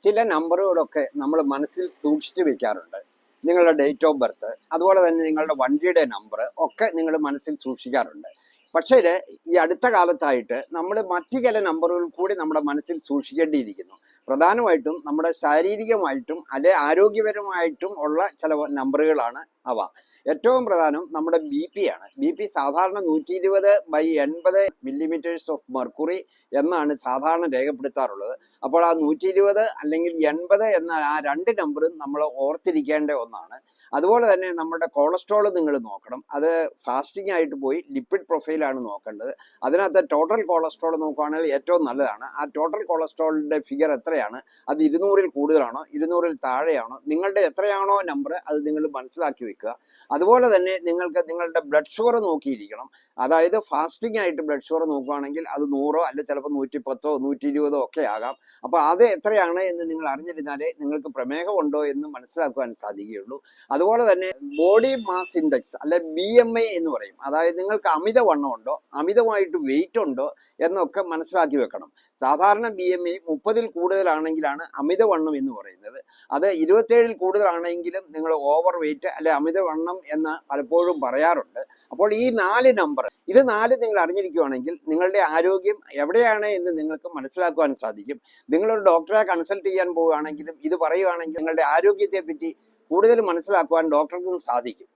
ചില നമ്പറുകളൊക്കെ നമ്മൾ മനസ്സിൽ സൂക്ഷിച്ചു വെക്കാറുണ്ട്. നിങ്ങളുടെ ഡേറ്റ് ഓഫ് ബർത്ത്, അതുപോലെ തന്നെ നിങ്ങളുടെ വണ്ടിയുടെ നമ്പർ ഒക്കെ നിങ്ങൾ മനസ്സിൽ സൂക്ഷിക്കാറുണ്ട്. പക്ഷേ ഈ അടുത്ത കാലത്തായിട്ട് നമ്മൾ മറ്റു ചില നമ്പറുകൾ കൂടി നമ്മുടെ മനസ്സിൽ സൂക്ഷിക്കേണ്ടിയിരിക്കുന്നു. പ്രധാനമായിട്ടും നമ്മുടെ ശാരീരികമായിട്ടും അല്ലെ ആരോഗ്യപരമായിട്ടും ഉള്ള ചില നമ്പറുകളാണ് അവ. ഏറ്റവും പ്രധാനം നമ്മുടെ BP ആണ്. BP സാധാരണ 120/80 മില്ലിമീറ്റേഴ്സ് ഓഫ് മെർക്കുറി എന്നാണ് സാധാരണ രേഖപ്പെടുത്താറുള്ളത്. അപ്പോൾ ആ 120 അല്ലെങ്കിൽ 80 എന്ന ആ രണ്ട് നമ്പറും നമ്മൾ ഓർത്തിരിക്കേണ്ട ഒന്നാണ്. അതുപോലെ തന്നെ നമ്മുടെ കൊളസ്ട്രോൾ നിങ്ങൾ നോക്കണം. അത് ഫാസ്റ്റിംഗ് ആയിട്ട് പോയി ലിപ്പിഡ് പ്രൊഫൈലാണ് നോക്കേണ്ടത്. അതിനകത്ത് ടോട്ടൽ കൊളസ്ട്രോൾ നോക്കുകയാണെങ്കിൽ ഏറ്റവും നല്ലതാണ്. ആ ടോട്ടൽ കൊളസ്ട്രോളിന്റെ ഫിഗർ എത്രയാണ്, അത് 200-ൽ കൂടുതലാണോ 200-ൽ താഴെയാണോ, നിങ്ങളുടെ എത്രയാണോ നമ്പർ അത് നിങ്ങൾ മനസ്സിലാക്കി വെക്കുക. അതുപോലെ തന്നെ നിങ്ങൾക്ക് നിങ്ങളുടെ ബ്ലഡ് ഷുഗർ നോക്കിയിരിക്കണം. അതായത് ഫാസ്റ്റിംഗ് ആയിട്ട് ബ്ലഡ് ഷുഗർ നോക്കുകയാണെങ്കിൽ അത് 100 അല്ലെ ചിലപ്പോൾ 110 120 ഒക്കെ ആകാം. അപ്പോൾ അത് എത്രയാണ് എന്ന് നിങ്ങൾ അറിഞ്ഞിരുന്നാലേ നിങ്ങൾക്ക് പ്രമേഹം ഉണ്ടോ എന്ന് മനസ്സിലാക്കുവാൻ സാധിക്കുകയുള്ളൂ. അതുപോലെ തന്നെ ബോഡി മാസ് ഇൻഡെക്സ് അല്ലെ BMI എന്ന് പറയും. അതായത് നിങ്ങൾക്ക് അമിതവണ്ണം ഉണ്ടോ, അമിതമായിട്ട് വെയിറ്റ് ഉണ്ടോ എന്നൊക്കെ മനസ്സിലാക്കി വെക്കണം. സാധാരണ BMI 30-ൽ കൂടുതലാണെങ്കിലാണ് അമിതവണ്ണം എന്ന് പറയുന്നത്. അത് 27-ൽ കൂടുതലാണെങ്കിലും നിങ്ങൾ ഓവർ വെയിറ്റ് അല്ലെ അമിതവണ്ണം എന്ന് പലപ്പോഴും പറയാറുണ്ട്. അപ്പോൾ ഈ 4 നമ്പർ, ഇത് 4 നിങ്ങൾ അറിഞ്ഞിരിക്കുകയാണെങ്കിൽ നിങ്ങളുടെ ആരോഗ്യം എവിടെയാണ് എന്ന് നിങ്ങൾക്ക് മനസ്സിലാക്കുവാൻ സാധിക്കും. നിങ്ങളൊരു ഡോക്ടറെ കൺസൾട്ട് ചെയ്യാൻ പോവുകയാണെങ്കിലും ഇത് പറയുകയാണെങ്കിൽ നിങ്ങളുടെ ആരോഗ്യത്തെ പറ്റി കൂടുതൽ മനസ്സിലാക്കുവാൻ ഡോക്ടർക്കും സാധിക്കും.